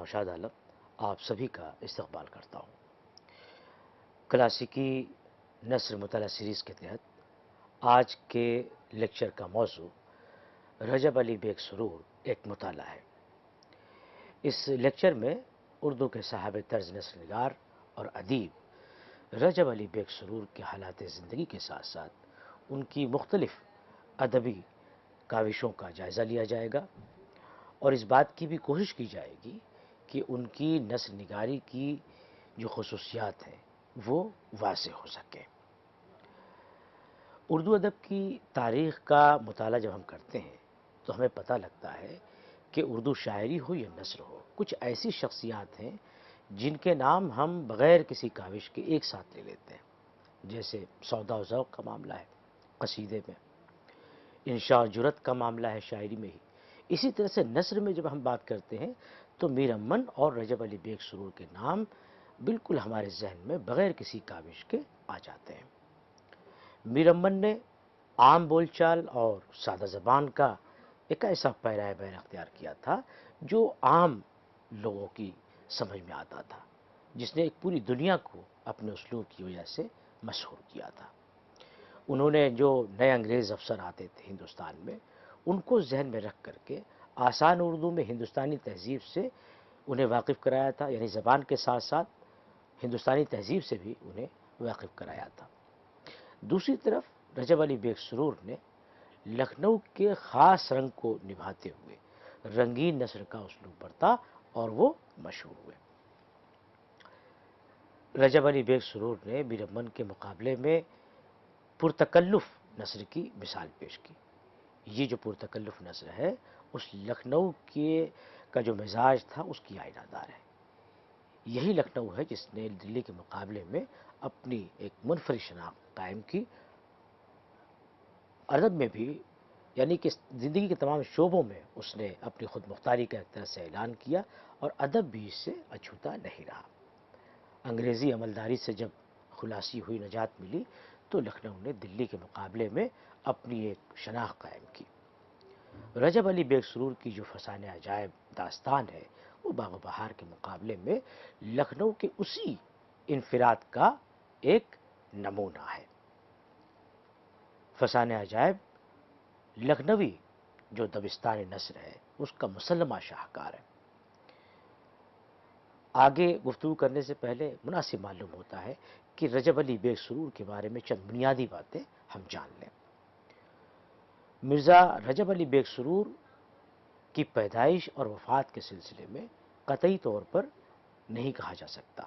نوشاد عالم آپ سبھی کا استقبال کرتا ہوں۔ کلاسیکی نثر مطالعہ سیریز کے تحت آج کے لیکچر کا موضوع رجب علی بیگ سرور ایک مطالعہ ہے۔ اس لیکچر میں اردو کے صاحب طرز نثر نگار اور ادیب رجب علی بیگ سرور کے حالات زندگی کے ساتھ ساتھ ان کی مختلف ادبی کاوشوں کا جائزہ لیا جائے گا اور اس بات کی بھی کوشش کی جائے گی کہ ان کی نثر نگاری کی جو خصوصیات ہیں وہ واضح ہو سکیں۔ اردو ادب کی تاریخ کا مطالعہ جب ہم کرتے ہیں تو ہمیں پتہ لگتا ہے کہ اردو شاعری ہو یا نثر ہو، کچھ ایسی شخصیات ہیں جن کے نام ہم بغیر کسی کاوش کے ایک ساتھ لے لیتے ہیں، جیسے سودا و ذوق کا معاملہ ہے قصیدے میں، انشاء اور جرت کا معاملہ ہے شاعری میں ہی۔ اسی طرح سے نثر میں جب ہم بات کرتے ہیں تو میر امن اور رجب علی بیگ سرور کے نام بالکل ہمارے ذہن میں بغیر کسی کاوش کے آ جاتے ہیں۔ میر امن نے عام بول چال اور سادہ زبان کا ایک ایسا پیرائے بین اختیار کیا تھا جو عام لوگوں کی سمجھ میں آتا تھا، جس نے ایک پوری دنیا کو اپنے اسلوب کی وجہ سے مشہور کیا تھا۔ انہوں نے جو نئے انگریز افسر آتے تھے ہندوستان میں، ان کو ذہن میں رکھ کر کے آسان اردو میں ہندوستانی تہذیب سے انہیں واقف کرایا تھا، یعنی زبان کے ساتھ ساتھ ہندوستانی تہذیب سے بھی انہیں واقف کرایا تھا۔ دوسری طرف رجب علی بیگ سرور نے لکھنؤ کے خاص رنگ کو نبھاتے ہوئے رنگین نثر کا اسلوب برتا اور وہ مشہور ہوئے۔ رجب علی بیگ سرور نے میر امن کے مقابلے میں پرتکلف نثر کی مثال پیش کی۔ یہ جو پرتکلف نثر ہے اس لکھنؤ کا جو مزاج تھا اس کی آئینہ دار ہے۔ یہی لکھنؤ ہے جس نے دلی کے مقابلے میں اپنی ایک منفرد شناخت قائم کی، ادب میں بھی، یعنی کہ زندگی کے تمام شعبوں میں اس نے اپنی خود مختاری کا ایک طرح سے اعلان کیا اور ادب بھی اس سے اچھوتا نہیں رہا۔ انگریزی عملداری سے جب خلاصی ہوئی، نجات ملی، تو لکھنؤ نے دلی کے مقابلے میں اپنی ایک شناخت قائم کی۔ رجب علی بیگ سرور کی جو فسانہ عجائب داستان ہے وہ باغ و بہار کے مقابلے میں لکھنؤ کے اسی انفراد کا ایک نمونہ ہے۔ فسانہ عجائب لکھنوی جو دبستان نثر ہے اس کا مسلمہ شاہکار ہے۔ آگے گفتگو کرنے سے پہلے مناسب معلوم ہوتا ہے کہ رجب علی بیگ سرور کے بارے میں چند بنیادی باتیں ہم جان لیں۔ مرزا رجب علی بیگ سرور کی پیدائش اور وفات کے سلسلے میں قطعی طور پر نہیں کہا جا سکتا،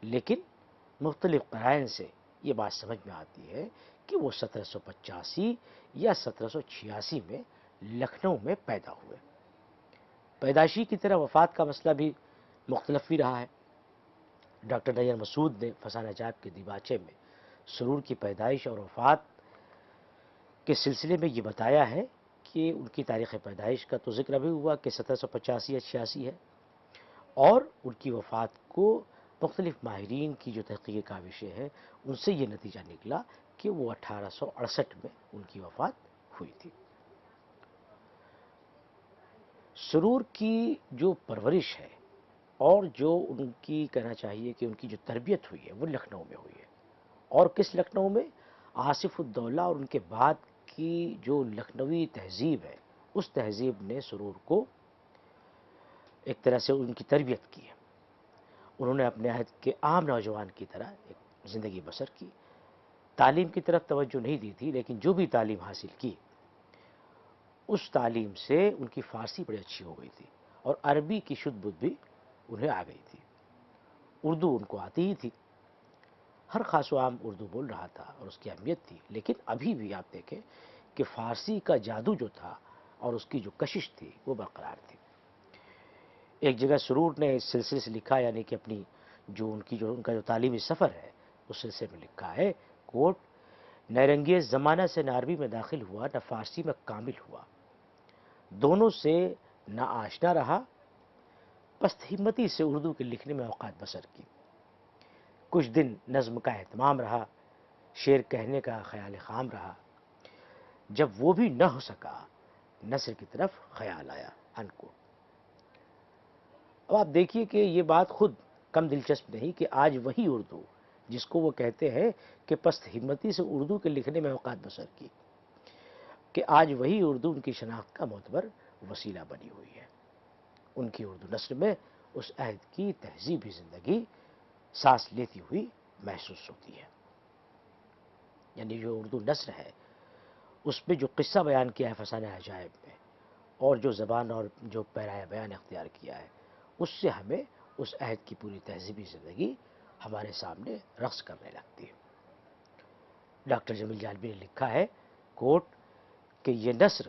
لیکن مختلف قرائن سے یہ بات سمجھ میں آتی ہے کہ وہ 1785 یا 1786 میں لکھنؤ میں پیدا ہوئے۔ پیدائشی کی طرح وفات کا مسئلہ بھی مختلف ہی رہا ہے۔ ڈاکٹر نیر مسعود نے فسانہ عجائب کے دیباچے میں سرور کی پیدائش اور وفات کے سلسلے میں یہ بتایا ہے کہ ان کی تاریخ پیدائش کا تو ذکر ابھی ہوا کہ 1785 یا 86 ہے، اور ان کی وفات کو مختلف ماہرین کی جو تحقیق کاوشیں ہیں ان سے یہ نتیجہ نکلا کہ وہ 1868 میں ان کی وفات ہوئی تھی۔ سرور کی جو پرورش ہے اور جو ان کی کہنا چاہیے کہ ان کی جو تربیت ہوئی ہے وہ لکھنؤ میں ہوئی ہے، اور کس لکھنؤ میں؟ آصف الدولہ اور ان کے بعد کی جو لکھنوی تہذیب ہے اس تہذیب نے سرور کو ایک طرح سے ان کی تربیت کی ہے۔ انہوں نے اپنے عہد کے عام نوجوان کی طرح ایک زندگی بسر کی، تعلیم کی طرف توجہ نہیں دی تھی، لیکن جو بھی تعلیم حاصل کی اس تعلیم سے ان کی فارسی بڑی اچھی ہو گئی تھی اور عربی کی شد بدھ بھی انہیں آ گئی تھی۔ اردو ان کو آتی ہی تھی، ہر خاص و عام اردو بول رہا تھا اور اس کی اہمیت تھی، لیکن ابھی بھی آپ دیکھیں کہ فارسی کا جادو جو تھا اور اس کی جو کشش تھی وہ برقرار تھی۔ ایک جگہ سرور نے اس سلسلے سے لکھا، یعنی کہ اپنی ان کا جو تعلیمی سفر ہے اس سلسلے میں لکھا ہے، کوٹ: نیرنگیز زمانہ سے نہ عربی میں داخل ہوا نہ فارسی میں کامل ہوا، دونوں سے نہ آشنا رہا، پست ہمتی سے اردو کے لکھنے میں اوقات بسر کی، کچھ دن نظم کا اہتمام رہا، شعر کہنے کا خیال خام رہا، جب وہ بھی نہ ہو سکا نثر کی طرف خیال آیا۔ ان کو اب آپ دیکھیے کہ یہ بات خود کم دلچسپ نہیں کہ آج وہی اردو جس کو وہ کہتے ہیں کہ پست ہمتی سے اردو کے لکھنے میں اوقات بسر کی، کہ آج وہی اردو ان کی شناخت کا معتبر وسیلہ بنی ہوئی ہے۔ ان کی اردو نثر میں اس عہد کی تہذیبی زندگی سانس لیتی ہوئی محسوس ہوتی ہے۔ یعنی جو اردو نثر ہے اس میں جو قصہ بیان کیا ہے فسانہ عجائب میں، اور جو زبان اور جو پیرایہ بیان اختیار کیا ہے، اس سے ہمیں اس عہد کی پوری تہذیبی زندگی ہمارے سامنے رقص کرنے لگتی ہے۔ ڈاکٹر جمیل جالبی نے لکھا ہے کوٹ کہ یہ نثر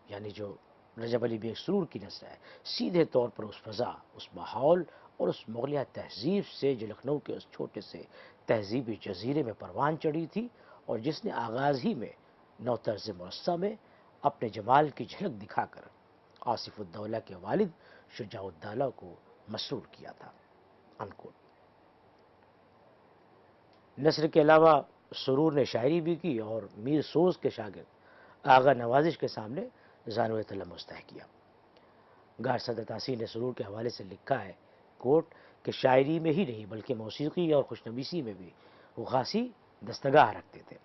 یعنی جو رجب علی بیگ سرور کی نثر ہے سیدھے طور پر اس فضا، اس ماحول اور اس مغلیہ تہذیب سے جو لکھنؤ کے اس چھوٹے سے تہذیبی جزیرے میں پروان چڑھی تھی، اور جس نے آغاز ہی میں نو طرز مرصع میں اپنے جمال کی جھلک دکھا کر آصف الدولہ کے والد شجاع الدولہ کو مسرور کیا تھا۔ انکوٹ۔ نثر کے علاوہ سرور نے شاعری بھی کی اور میر سوز کے شاگرد آغا نوازش کے سامنے زانوِ تلمس طے کیا۔ گار صدر تحسین نے سرور کے حوالے سے لکھا ہے کوٹ کہ شاعری میں ہی نہیں بلکہ موسیقی اور خوشنویسی میں بھی وہ خاصی دستگاہ رکھتے تھے۔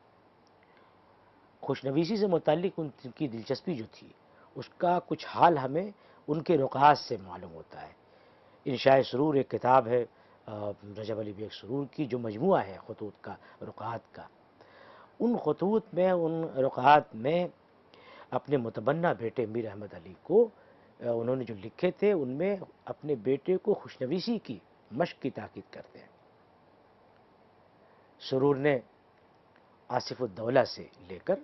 خوشنویسی سے متعلق ان کی دلچسپی جو تھی اس کا کچھ حال ہمیں ان کے رکعات سے معلوم ہوتا ہے۔ انشاء سرور ایک کتاب ہے رجب علی بیگ سرور کی، جو مجموعہ ہے خطوط کا، رکعات کا۔ ان خطوط میں، ان رکعات میں اپنے متبنہ بیٹے میر احمد علی کو انہوں نے جو لکھے تھے ان میں اپنے بیٹے کو خوشنویسی کی مشق کی تاکید کرتے ہیں۔ سرور نے آصف الدولہ سے لے کر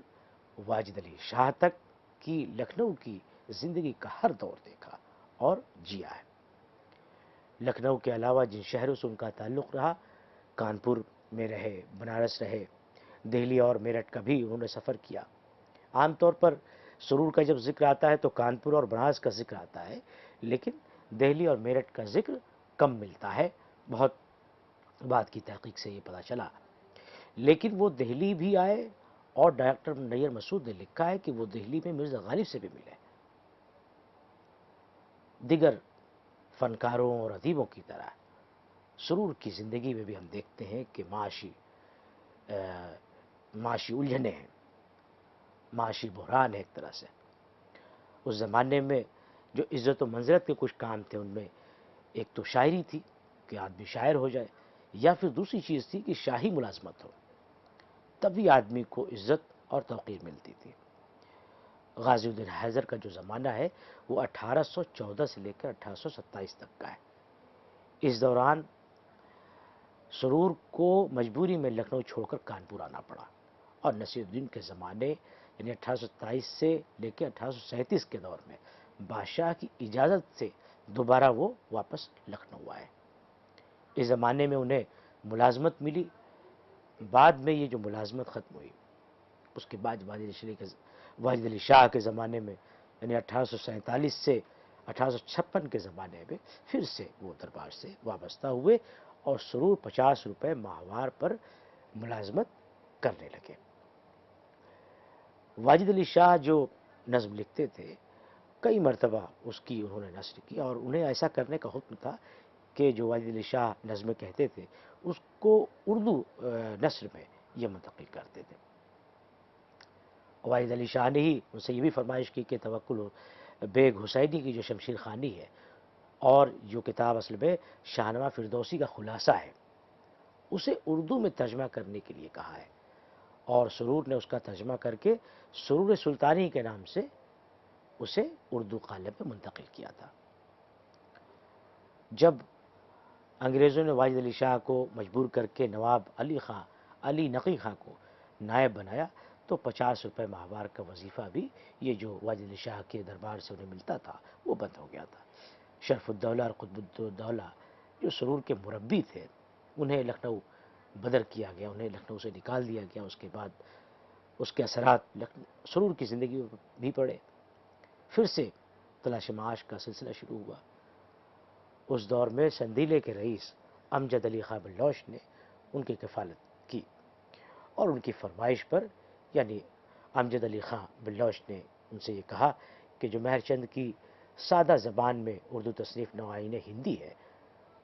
واجد علی شاہ تک کی لکھنؤ کی زندگی کا ہر دور دیکھا اور جیا ہے۔ لکھنؤ کے علاوہ جن شہروں سے ان کا تعلق رہا، کانپور میں رہے، بنارس رہے، دہلی اور میرٹھ کا بھی انہوں نے سفر کیا۔ عام طور پر سرور کا جب ذکر آتا ہے تو کانپور اور بنارس کا ذکر آتا ہے، لیکن دہلی اور میرٹھ کا ذکر کم ملتا ہے، بہت بعد کی تحقیق سے یہ پتہ چلا۔ لیکن وہ دہلی بھی آئے، اور ڈاکٹر نیر مسعود نے لکھا ہے کہ وہ دہلی میں مرزا غالب سے بھی ملے۔ دیگر فنکاروں اور ادیبوں کی طرح سرور کی زندگی میں بھی ہم دیکھتے ہیں کہ معاشی الجھنیں ہیں، معاشی بحران ہے ایک طرح سے۔ اس زمانے میں جو عزت و منزلت کے کچھ کام تھے ان میں ایک تو شاعری تھی کہ آدمی شاعر ہو جائے، یا پھر دوسری چیز تھی کہ شاہی ملازمت ہو، تبھی آدمی کو عزت اور توقیر ملتی تھی۔ غازی الدین حیدر کا جو زمانہ ہے وہ 1814 سے لے کر 1827 تک کا ہے۔ اس دوران سرور کو مجبوری میں لکھنؤ چھوڑ کر کانپور آنا پڑا، اور نصیر الدین کے زمانے یعنی 1827 سے لے کے 1837 کے دور میں بادشاہ کی اجازت سے دوبارہ وہ واپس لکھنؤ آئے۔ اس زمانے میں انہیں ملازمت ملی۔ بعد میں یہ جو ملازمت ختم ہوئی اس کے بعد واجد علی شاہ کے زمانے میں یعنی 1847 سے 1856 کے زمانے میں پھر سے وہ دربار سے وابستہ ہوئے، اور سرور 50 روپے ماہوار پر ملازمت کرنے لگے۔ واجد علی شاہ جو نظم لکھتے تھے کئی مرتبہ اس کی انہوں نے نثر کی، اور انہیں ایسا کرنے کا حکم تھا کہ جو واجد علی شاہ نظمیں کہتے تھے اس کو اردو نثر میں یہ منتقل کرتے تھے۔ واجد علی شاہ نے ہی ان سے یہ بھی فرمائش کی کہ توکل بیگ حسینی کی جو شمشیر خوانی ہے، اور جو کتاب اصل میں شاہنامہ فردوسی کا خلاصہ ہے، اسے اردو میں ترجمہ کرنے کے لیے کہا ہے، اور سرور نے اس کا ترجمہ کر کے سرور سلطانی کے نام سے اسے اردو قالب میں منتقل کیا تھا۔ جب انگریزوں نے واجد علی شاہ کو مجبور کر کے نواب علی نقی خاں کو نائب بنایا تو 50 روپے ماہوار کا وظیفہ بھی یہ جو واجد علی شاہ کے دربار سے انہیں ملتا تھا وہ بند ہو گیا تھا۔ شرف الدولہ اور قطب الدولہ جو سرور کے مربی تھے انہیں لکھنؤ بدر کیا گیا، انہیں لکھنؤ سے نکال دیا گیا۔ اس کے بعد اس کے اثرات سرور کی زندگی میں بھی پڑے۔ پھر سے تلاش معاش کا سلسلہ شروع ہوا۔ اس دور میں سندیلے کے رئیس امجد علی خاں بلوچ نے ان کی کفالت کی، اور ان کی فرمائش پر یعنی امجد علی خاں بلوچ نے ان سے یہ کہا کہ جو مہر چند کی سادہ زبان میں اردو تصنیف نوآئین ہندی ہے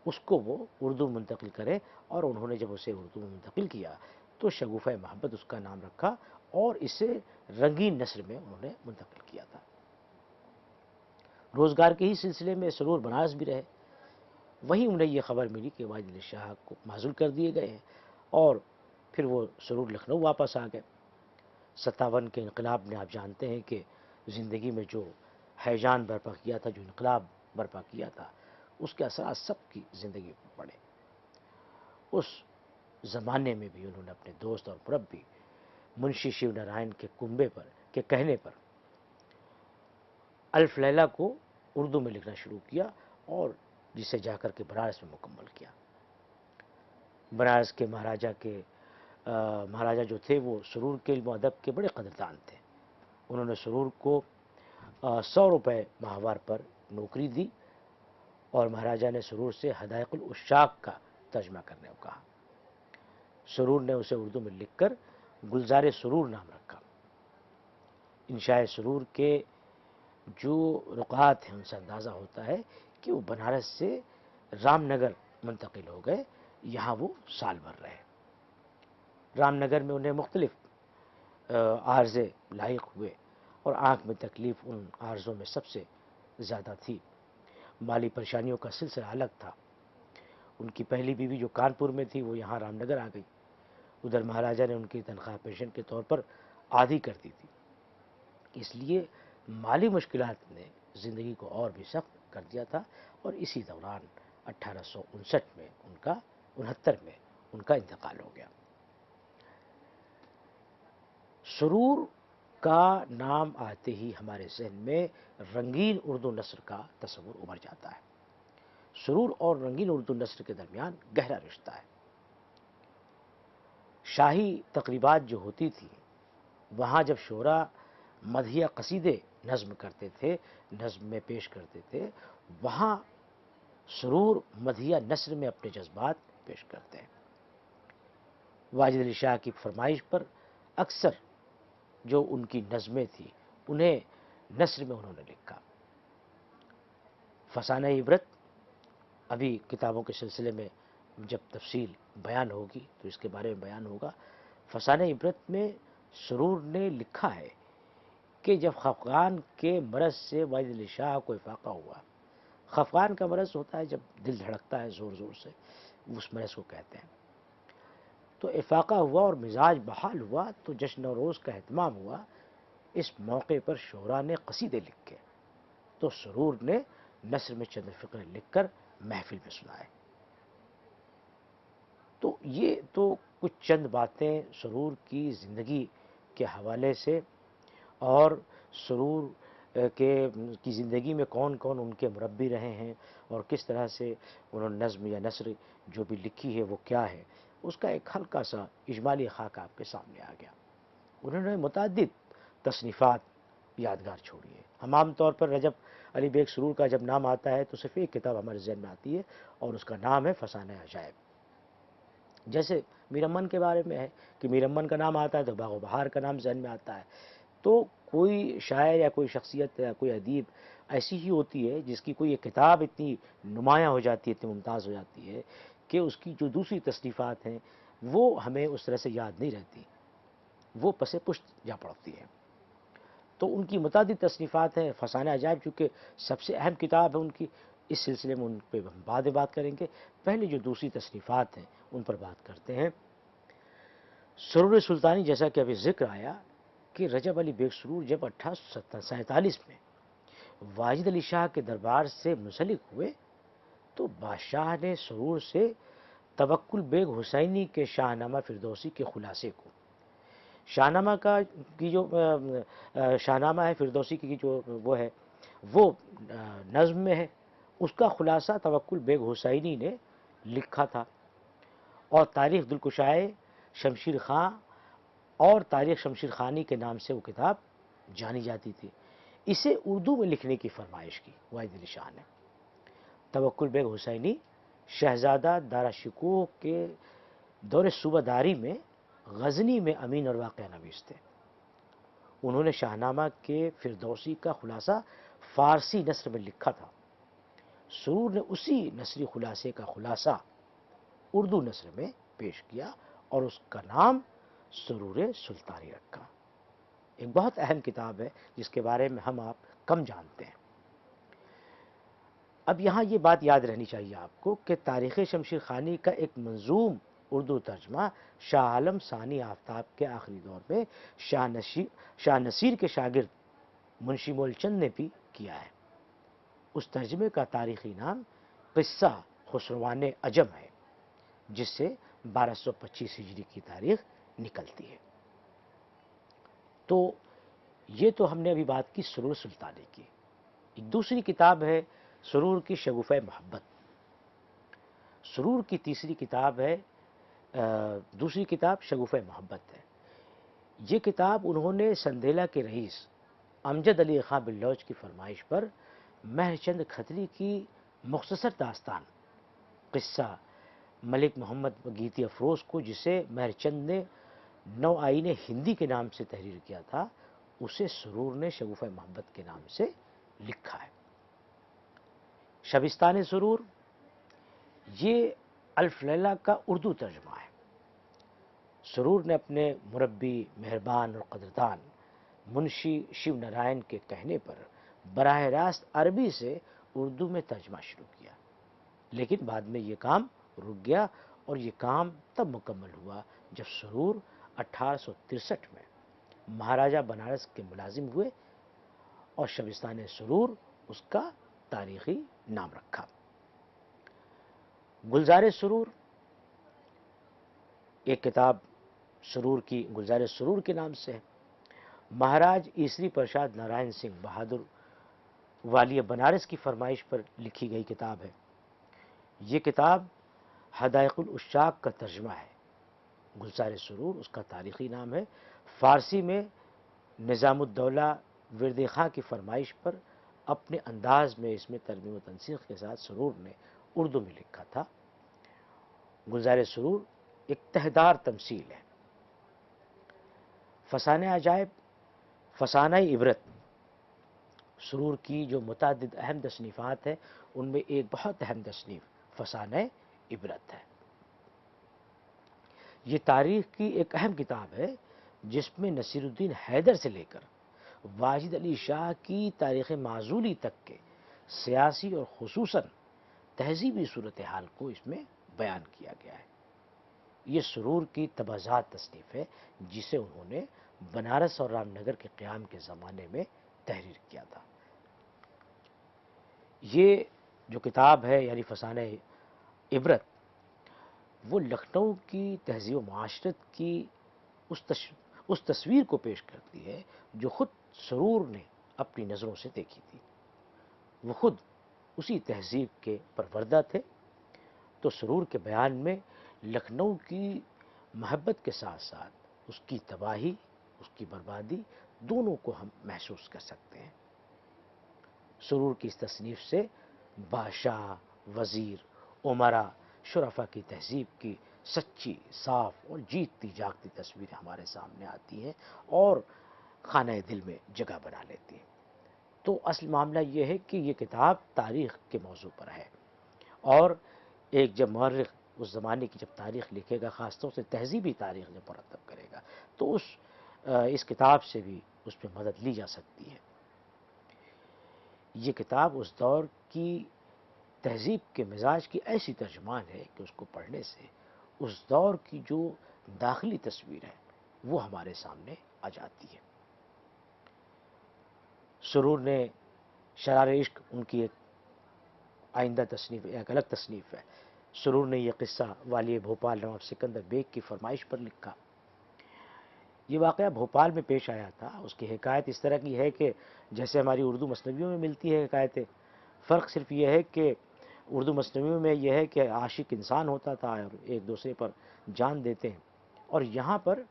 اس کو وہ اردو منتقل کرے، اور انہوں نے جب اسے اردو میں منتقل کیا تو شگوفہ محبت اس کا نام رکھا اور اسے رنگین نثر میں انہوں نے منتقل کیا تھا۔ روزگار کے ہی سلسلے میں سرور بنارس بھی رہے، وہیں انہیں یہ خبر ملی کہ واجد علی شاہ کو معزول کر دیے گئے ہیں، اور پھر وہ سرور لکھنؤ واپس آ گئے۔ 57 کے انقلاب نے آپ جانتے ہیں کہ زندگی میں جو ہیجان برپا کیا تھا، جو انقلاب برپا کیا تھا، اس کے اثرات سب کی زندگی پر پڑے۔ اس زمانے میں بھی انہوں نے اپنے دوست اور مربی منشی شیو نارائن کے کنبے پر کے کہنے پر الف لیلہ کو اردو میں لکھنا شروع کیا، اور جسے جا کر کے بنارس میں مکمل کیا۔ بنارس کے مہاراجا جو تھے وہ سرور کے علم و ادب کے بڑے قدردان تھے۔ انہوں نے سرور کو 100 روپے ماہوار پر نوکری دی، اور مہاراجا نے سرور سے حدائق العشاق کا ترجمہ کرنے کو کہا۔ سرور نے اسے اردو میں لکھ کر گلزار سرور نام رکھا۔ انشاء سرور کے جو نقات ہیں ان سے اندازہ ہوتا ہے کہ وہ بنارس سے رام نگر منتقل ہو گئے، یہاں وہ سال بھر رہے۔ رام نگر میں انہیں مختلف عارضے لاحق ہوئے، اور آنکھ میں تکلیف ان عارضوں میں سب سے زیادہ تھی۔ مالی پریشانیوں کا سلسلہ الگ تھا۔ ان کی پہلی بیوی جو کانپور میں تھی وہ یہاں رام نگر آ گئی۔ ادھر مہاراجا نے ان کی تنخواہ پینشن کے طور پر آدھی کر دی تھی، اس لیے مالی مشکلات نے زندگی کو اور بھی سخت کر دیا تھا، اور اسی دوران 1859 میں 69 میں ان کا انتقال ہو گیا۔ سرور کا نام آتے ہی ہمارے ذہن میں رنگین اردو نثر کا تصور ابھر جاتا ہے۔ سرور اور رنگین اردو نثر کے درمیان گہرا رشتہ ہے۔ شاہی تقریبات جو ہوتی تھی وہاں جب شعراء مدحیہ قصیدے نظم کرتے تھے، نظم میں پیش کرتے تھے، وہاں سرور مدحیہ نثر میں اپنے جذبات پیش کرتے ہیں۔ واجد علی شاہ کی فرمائش پر اکثر جو ان کی نظمیں تھیں انہیں نثر میں انہوں نے لکھا۔ فسانہ عبرت ابھی کتابوں کے سلسلے میں جب تفصیل بیان ہوگی تو اس کے بارے میں بیان ہوگا۔ فسانہ عبرت میں سرور نے لکھا ہے کہ جب خفقان کے مرض سے واجد علی شاہ کو افاقہ ہوا، خفقان کا مرض ہوتا ہے جب دل دھڑکتا ہے زور زور سے، اس مرض کو کہتے ہیں، تو افاقہ ہوا اور مزاج بحال ہوا تو جشن و روز کا اہتمام ہوا۔ اس موقع پر شعراء نے قصیدے لکھے تو سرور نے نثر میں چند فقرے لکھ کر محفل میں سنائے۔ تو یہ تو کچھ چند باتیں سرور کی زندگی کے حوالے سے، اور سرور کی زندگی میں کون کون ان کے مربی رہے ہیں، اور کس طرح سے انہوں نے نظم یا نثر جو بھی لکھی ہے وہ کیا ہے، اس کا ایک ہلکا سا اجمالی خاکہ آپ کے سامنے آ گیا۔ انہوں نے متعدد تصنیفات یادگار چھوڑی ہے۔ ہم عام طور پر رجب علی بیگ سرور کا جب نام آتا ہے تو صرف ایک کتاب ہمارے ذہن میں آتی ہے، اور اس کا نام ہے فسانہ عجائب۔ جیسے میر امن کے بارے میں ہے کہ میر امن کا نام آتا ہے تو باغ و بہار کا نام ذہن میں آتا ہے۔ تو کوئی شاعر یا کوئی شخصیت یا کوئی ادیب ایسی ہی ہوتی ہے جس کی کوئی ایک کتاب اتنی نمایاں ہو جاتی ہے، اتنی ممتاز ہو جاتی ہے کہ اس کی جو دوسری تصنیفات ہیں وہ ہمیں اس طرح سے یاد نہیں رہتی، وہ پس پشت جا پڑتی ہیں۔ تو ان کی متعدد تصنیفات ہیں۔ فسانہ عجائب چونکہ سب سے اہم کتاب ہے ان کی، اس سلسلے میں ان پہ ہم بعد میں بات کریں گے۔ پہلے جو دوسری تصنیفات ہیں ان پر بات کرتے ہیں۔ سرور سلطانی، جیسا کہ ابھی ذکر آیا کہ رجب علی بیگ سرور جب 1847 میں واجد علی شاہ کے دربار سے منسلک ہوئے تو بادشاہ نے سرور سے توکل بیگ حسینی کے شاہ نامہ فردوسی کے خلاصے کو، شاہ نامہ ہے فردوسی کی جو وہ ہے وہ نظم میں ہے، اس کا خلاصہ توکل بیگ حسینی نے لکھا تھا، اور تاریخ دلکشائے شمشیر خاں اور تاریخ شمشیر خانی کے نام سے وہ کتاب جانی جاتی تھی۔ اسے اردو میں لکھنے کی فرمائش کی واجد علی شاہ نے۔ توکل بیگ حسینی شہزادہ دارا شکوہ کے دور صوبہ داری میں غزنی میں امین اور واقعہ نویس تھے۔ انہوں نے شاہ نامہ کے فردوسی کا خلاصہ فارسی نثر میں لکھا تھا، سرور نے اسی نثری خلاصے کا خلاصہ اردو نثر میں پیش کیا اور اس کا نام سرور سلطانی رکھا۔ ایک بہت اہم کتاب ہے جس کے بارے میں ہم آپ کم جانتے ہیں۔ اب یہاں یہ بات یاد رہنی چاہیے آپ کو کہ تاریخ شمشیر خانی کا ایک منظوم اردو ترجمہ شاہ عالم ثانی آفتاب کے آخری دور میں شاہ نصیر کے شاگرد منشی مول چند نے بھی کیا ہے۔ اس ترجمے کا تاریخی نام قصہ خسروان عجم ہے، جس سے 1225 ہجری کی تاریخ نکلتی ہے۔ تو یہ تو ہم نے ابھی بات کی سرور سلطانی کی۔ ایک دوسری کتاب ہے سرور کی شگوفہ محبت۔ سرور کی تیسری کتاب ہے دوسری کتاب شگوفہ محبت ہے۔ یہ کتاب انہوں نے سندھیلا کے رئیس امجد علی خاں بلوچ کی فرمائش پر مہر چند کھتری کی مختصر داستان قصہ ملک محمد گیتی افروز کو، جسے مہر چند نے نو آئین ہندی کے نام سے تحریر کیا تھا، اسے سرور نے شگوفہ محبت کے نام سے لکھا ہے۔ شبستان سرور یہ الف لیلہ کا اردو ترجمہ ہے۔ سرور نے اپنے مربی، مہربان اور قدردان منشی شیو نارائن کے کہنے پر براہ راست عربی سے اردو میں ترجمہ شروع کیا، لیکن بعد میں یہ کام رک گیا اور یہ کام تب مکمل ہوا جب سرور 1863 میں مہاراجہ بنارس کے ملازم ہوئے اور شبستان سرور اس کا تاریخی نام رکھا۔ گلزار سرور، ایک کتاب سرور کی گلزار سرور کے نام سے ہے۔ مہاراج ایسری پرشاد نارائن سنگھ بہادر والی بنارس کی فرمائش پر لکھی گئی کتاب ہے۔ یہ کتاب حدائق العشاق کا ترجمہ ہے۔ گلزار سرور اس کا تاریخی نام ہے۔ فارسی میں نظام الدولہ ورد خاں کی فرمائش پر اپنے انداز میں اس میں ترمیم و تنسیخ کے ساتھ سرور نے اردو میں لکھا تھا۔ گلزار سرور ایک تہدار تمثیل ہے۔ فسانہ عجائب، فسانہ عبرت، سرور کی جو متعدد اہم تصنیفات ہیں ان میں ایک بہت اہم تصنیف فسانہ عبرت ہے۔ یہ تاریخ کی ایک اہم کتاب ہے جس میں نصیر الدین حیدر سے لے کر واجد علی شاہ کی تاریخ معزولی تک کے سیاسی اور خصوصاً تہذیبی صورتحال کو اس میں بیان کیا گیا ہے۔ یہ سرور کی تبازات تصنیف ہے جسے انہوں نے بنارس اور رام نگر کے قیام کے زمانے میں تحریر کیا تھا۔ یہ جو کتاب ہے یعنی فسانہ عبرت، وہ لکھنؤ کی تہذیب و معاشرت کی اس تصویر کو پیش کرتی ہے جو خود سرور نے اپنی نظروں سے دیکھی تھی۔ وہ خود اسی تہذیب کے پروردہ تھے، تو سرور کے بیان میں لکھنؤ کی محبت کے ساتھ ساتھ اس کی تباہی، اس کی بربادی دونوں کو ہم محسوس کر سکتے ہیں۔ سرور کی اس تصنیف سے بادشاہ، وزیر، امراء، شرفاء کی تہذیب کی سچی، صاف اور جیتتی جاگتی تصویریں ہمارے سامنے آتی ہیں اور خانہ دل میں جگہ بنا لیتی ہیں۔ تو اصل معاملہ یہ ہے کہ یہ کتاب تاریخ کے موضوع پر ہے، اور ایک جب مورخ اس زمانے کی جب تاریخ لکھے گا، خاص طور سے تہذیبی تاریخ جب مرتب کرے گا، تو اس کتاب سے بھی اس پہ مدد لی جا سکتی ہے۔ یہ کتاب اس دور کی تہذیب کے مزاج کی ایسی ترجمان ہے کہ اس کو پڑھنے سے اس دور کی جو داخلی تصویر ہے وہ ہمارے سامنے آ جاتی ہے۔ سرور نے شرار عشق ان کی ایک آئندہ تصنیف، ایک الگ تصنیف ہے۔ سرور نے یہ قصہ والی بھوپال نواب سکندر بیگ کی فرمائش پر لکھا۔ یہ واقعہ بھوپال میں پیش آیا تھا۔ اس کی حکایت اس طرح کی ہے کہ جیسے ہماری اردو مثنویوں میں ملتی ہے حکایتیں، فرق صرف یہ ہے کہ اردو مثنویوں میں یہ ہے کہ عاشق انسان ہوتا تھا اور ایک دوسرے پر جان دیتے ہیں، اور یہاں پر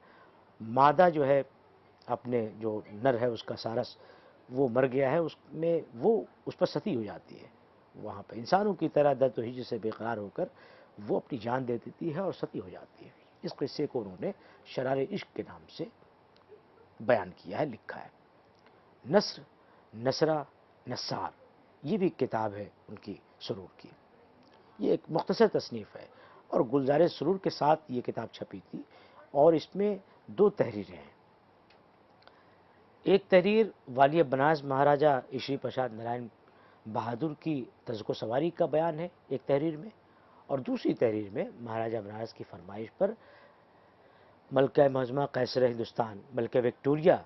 مادہ جو ہے اپنے جو نر ہے اس کا سارس وہ مر گیا ہے، اس میں وہ اس پر ستی ہو جاتی ہے، وہاں پہ انسانوں کی طرح درد و ہجر سے بے قرار ہو کر وہ اپنی جان دے دیتی ہے اور ستی ہو جاتی ہے۔ اس قصے کو انہوں نے شرار عشق کے نام سے بیان کیا ہے، لکھا ہے۔ نثر، نثرہ نثار، یہ بھی ایک کتاب ہے ان کی سرور کی. یہ ایک مختصر تصنیف ہے اور گلزار سرور کے ساتھ یہ کتاب چھپی تھی، اور اس میں 2 تحریریں ہیں. ایک تحریر والی بناس مہاراجا شری پرساد نارائن بہادر کی طرز و سواری کا بیان ہے ایک تحریر میں، اور دوسری تحریر میں مہاراجا بنارس کی فرمائش پر ملکہ معظمہ قیصر ہندوستان ملکہ وکٹوریہ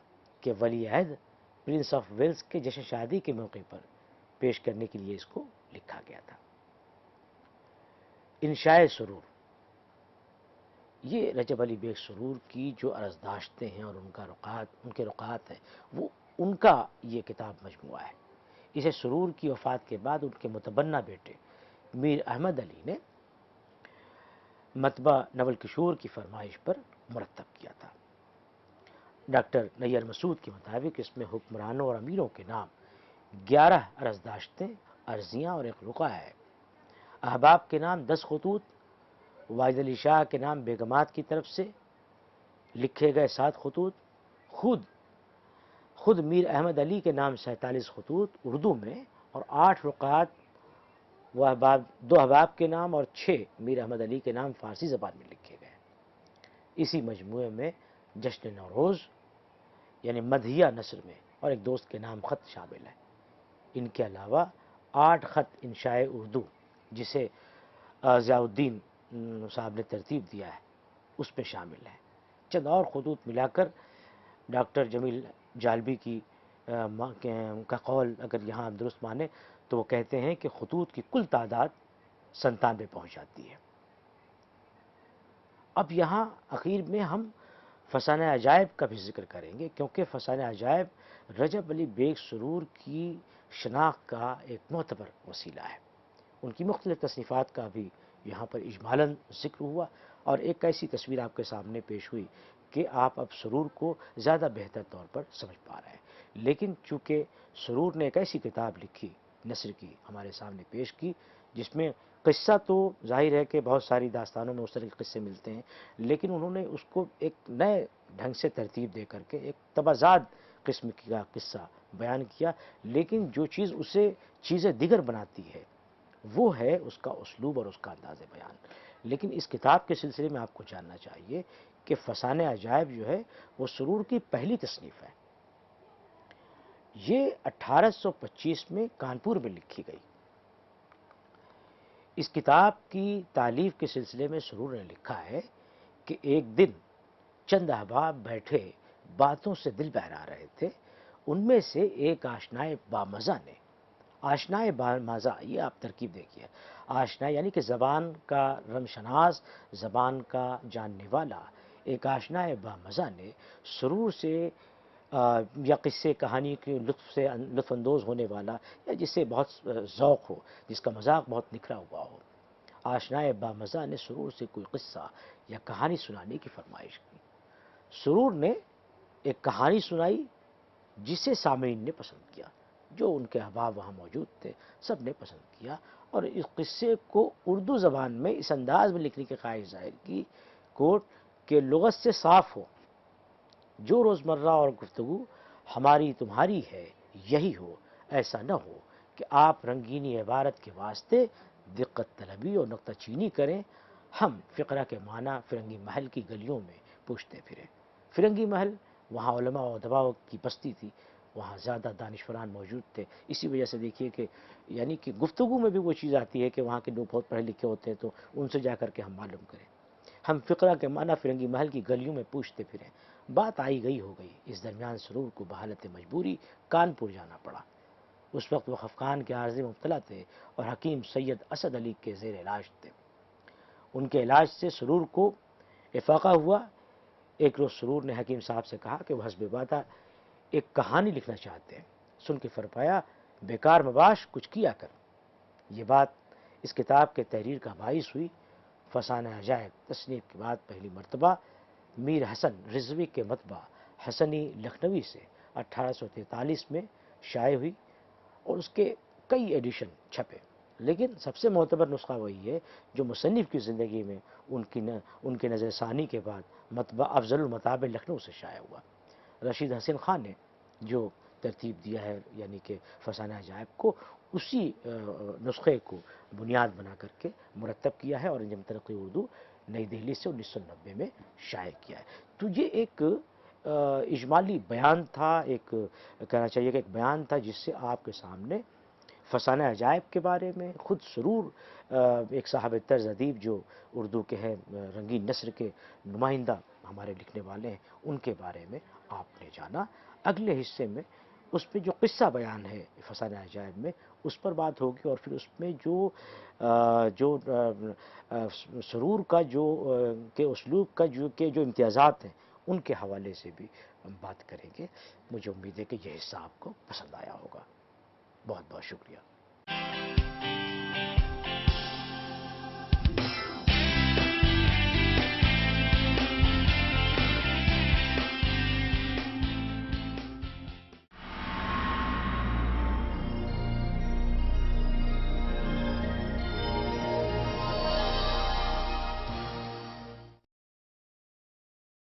کے ولی عہد پرنس آف ویلز کے جشن شادی کے موقع پر پیش کرنے کے لیے اس کو لکھا گیا تھا. انشاء سرور، یہ رجب علی بیگ سرور کی جو عرضداشتیں ہیں اور ان کے رقعات ہیں، وہ ان کا یہ کتاب مجموعہ ہے. اسے سرور کی وفات کے بعد ان کے متبنہ بیٹے میر احمد علی نے مطبع نول کشور کی فرمائش پر مرتب کیا تھا. ڈاکٹر نیر مسعود کے مطابق اس میں حکمرانوں اور امیروں کے نام 11 عرضداشتیں، عرضیاں اور ایک رقعہ ہے. احباب کے نام 10 خطوط، واجد علی شاہ کے نام بیگمات کی طرف سے لکھے گئے 7 خطوط، خود میر احمد علی کے نام 47 خطوط اردو میں، اور 8 رقعات 2 احباب کے نام اور 6 میر احمد علی کے نام فارسی زبان میں لکھے گئے. اسی مجموعے میں جشن نوروز یعنی مدحیہ نثر میں اور ایک دوست کے نام خط شامل ہے. ان کے علاوہ 8 خط انشاء اردو جسے ضیاء الدین صاحب نے ترتیب دیا ہے اس میں شامل ہے. چند اور خطوط ملا کر ڈاکٹر جمیل جالبی کا قول اگر یہاں درست مانے تو وہ کہتے ہیں کہ خطوط کی کل تعداد 97 پہنچ جاتی ہے. اب یہاں اخیر میں ہم فسانہ عجائب کا بھی ذکر کریں گے، کیونکہ فسانہ عجائب رجب علی بیگ سرور کی شناخت کا ایک معتبر وسیلہ ہے. ان کی مختلف تصنیفات کا بھی یہاں پر اجمالاً ذکر ہوا، اور ایک ایسی تصویر آپ کے سامنے پیش ہوئی کہ آپ اب سرور کو زیادہ بہتر طور پر سمجھ پا رہے ہیں. لیکن چونکہ سرور نے ایک ایسی کتاب لکھی، نثر کی ہمارے سامنے پیش کی، جس میں قصہ تو ظاہر ہے کہ بہت ساری داستانوں میں اس طرح کے قصے ملتے ہیں، لیکن انہوں نے اس کو ایک نئے ڈھنگ سے ترتیب دے کر کے ایک تبازاد قسم کا قصہ بیان کیا. لیکن جو چیز اسے چیزیں دیگر بناتی ہے وہ ہے اس کا اسلوب اور اس کا انداز بیان. لیکن اس کتاب کے سلسلے میں آپ کو جاننا چاہیے کہ فسانہ عجائب جو ہے وہ سرور کی پہلی تصنیف ہے. یہ 1825 میں کانپور میں لکھی گئی. اس کتاب کی تالیف کے سلسلے میں سرور نے لکھا ہے کہ ایک دن چند احباب بیٹھے باتوں سے دل بہلا رہے تھے. ان میں سے ایک آشنائے بامزہ نے، آشنائے بامزہ یہ آپ ترکیب دیکھیے، آشنا یعنی کہ زبان کا رمشناس، زبان کا جاننے والا، ایک آشنائے بامزہ نے سرور سے یا قصے کہانی کے لطف اندوز ہونے والا، یا جس سے بہت ذوق ہو، جس کا مذاق بہت نکھرا ہوا ہو، آشنائے بامزہ نے سرور سے کوئی قصہ یا کہانی سنانے کی فرمائش کی. سرور نے ایک کہانی سنائی جسے سامعین نے پسند کیا. جو ان کے احباب وہاں موجود تھے سب نے پسند کیا، اور اس قصے کو اردو زبان میں اس انداز میں لکھنے کی خواہش ظاہر کی کوٹ کہ لغت سے صاف ہو، جو روزمرہ اور گفتگو ہماری تمہاری ہے یہی ہو، ایسا نہ ہو کہ آپ رنگینی عبارت کے واسطے دقت طلبی اور نکتہ چینی کریں. ہم فقرہ کے معنی فرنگی محل کی گلیوں میں پوچھتے پھریں. فرنگی محل وہاں علماء و ادباء کی بستی تھی، وہاں زیادہ دانشوران موجود تھے. اسی وجہ سے دیکھیے کہ یعنی کہ گفتگو میں بھی وہ چیز آتی ہے کہ وہاں کے لوگ بہت پڑھے لکھے ہوتے ہیں تو ان سے جا کر کے ہم معلوم کریں. ہم فقرہ کے معنی فرنگی محل کی گلیوں میں پوچھتے پھریں. بات آئی گئی ہو گئی، اس درمیان سرور کو بحالت مجبوری کانپور جانا پڑا. اس وقت وہ خفقان کے عارضے میں مبتلا تھے اور حکیم سید اسد علی کے زیر علاج تھے. ان کے علاج سے سرور کو افاقہ ہوا. ایک روز سرور نے حکیم صاحب سے کہا کہ وہ حسب وعدہ ایک کہانی لکھنا چاہتے ہیں. سن کے فرمایا بیکار مباش کچھ کیا کر. یہ بات اس کتاب کے تحریر کا باعث ہوئی. فسانہ عجائب تصنیف کے بعد پہلی مرتبہ میر حسن رضوی کے مطبع حسنی لکھنوی سے 1843 میں شائع ہوئی، اور اس کے کئی ایڈیشن چھپے. لیکن سب سے معتبر نسخہ وہی ہے جو مصنف کی زندگی میں ان کے نظر ثانی کے بعد مطبع افضل المطابع لکھنؤ سے شائع ہوا. رشید حسین خان نے جو ترتیب دیا ہے، یعنی کہ فسانہ عجائب کو اسی نسخے کو بنیاد بنا کر کے مرتب کیا ہے اور انجم ترقی اردو نئی دہلی سے 1990 میں شائع کیا ہے۔ تو یہ ایک اجمالی بیان تھا، ایک کہنا چاہیے کہ ایک بیان تھا جس سے آپ کے سامنے فسانہ عجائب کے بارے میں، خود سرور ایک صاحب طرز ادیب جو اردو کے ہیں، رنگین نثر کے نمائندہ ہمارے لکھنے والے ہیں، ان کے بارے میں آپ نے جانا۔ اگلے حصے میں اس پہ جو قصہ بیان ہے فسانہ عجائب میں، اس پر بات ہوگی، اور پھر اس میں جو سرور کا کے اسلوب کا جو امتیازات ہیں ان کے حوالے سے بھی ہم بات کریں گے۔ مجھے امید ہے کہ یہ حصہ آپ کو پسند آیا ہوگا۔ بہت بہت شکریہ۔